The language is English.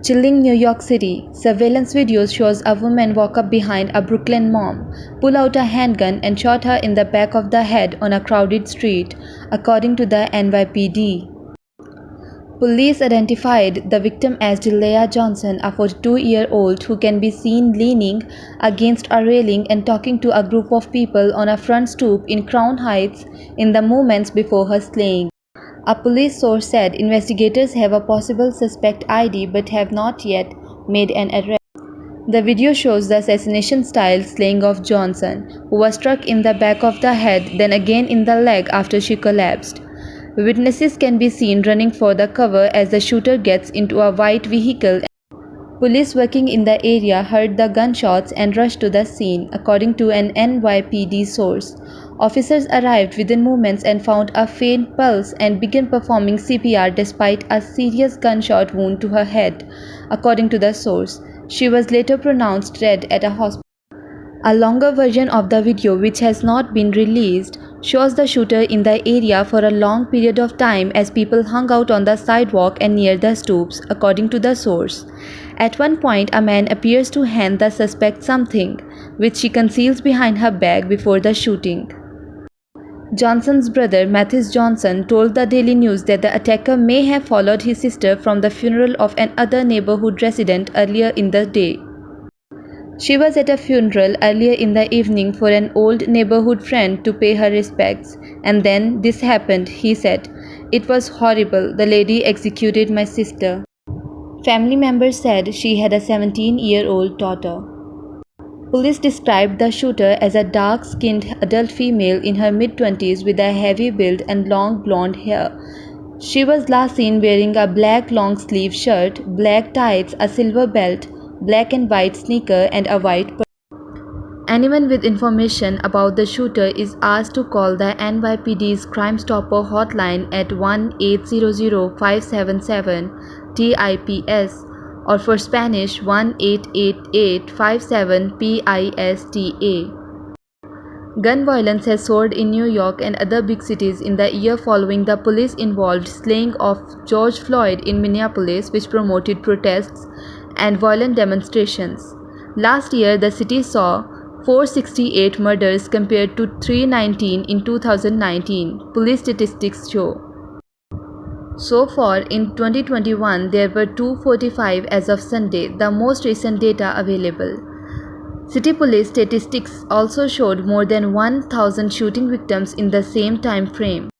Chilling New York City, surveillance video shows a woman walk up behind a Brooklyn mom, pull out a handgun and shot her in the back of the head on a crowded street, according to the NYPD. Police identified the victim as Delia Johnson, a 42-year-old who can be seen leaning against a railing and talking to a group of people on a front stoop in Crown Heights in the moments before her slaying. A police source said investigators have a possible suspect ID but have not yet made an arrest. The video shows the assassination-style slaying of Johnson, who was struck in the back of the head, then again in the leg after she collapsed. Witnesses can be seen running for the cover as the shooter gets into a white vehicle. Police working in the area heard the gunshots and rushed to the scene, according to an NYPD source. Officers arrived within moments and found a faint pulse and began performing CPR despite a serious gunshot wound to her head, according to the source. She was later pronounced dead at a hospital. A longer version of the video, which has not been released, shows the shooter in the area for a long period of time as people hung out on the sidewalk and near the stoops, according to the source. At one point, a man appears to hand the suspect something, which she conceals behind her bag before the shooting. Johnson's brother, Matthew Johnson, told the Daily News that the attacker may have followed his sister from the funeral of another neighborhood resident earlier in the day. She was at a funeral earlier in the evening for an old neighborhood friend to pay her respects, and then this happened, he said. It was horrible. The lady executed my sister. Family members said she had a 17-year-old daughter. Police described the shooter as a dark-skinned adult female in her mid-20s with a heavy build and long blonde hair. She was last seen wearing a black long-sleeve shirt, black tights, a silver belt, black and white sneaker, and a white purse. Anyone with information about the shooter is asked to call the NYPD's Crime Stopper hotline at 1-800-577-TIPS or for Spanish 1-888-57-PISTA. Gun violence has soared in New York and other big cities in the year following the police-involved slaying of George Floyd in Minneapolis, which promoted protests and violent demonstrations. Last year, the city saw 468 murders compared to 319 in 2019, police statistics show. So far in 2021, there were 245 as of Sunday, the most recent data available. City police statistics also showed more than 1,000 shooting victims in the same time frame.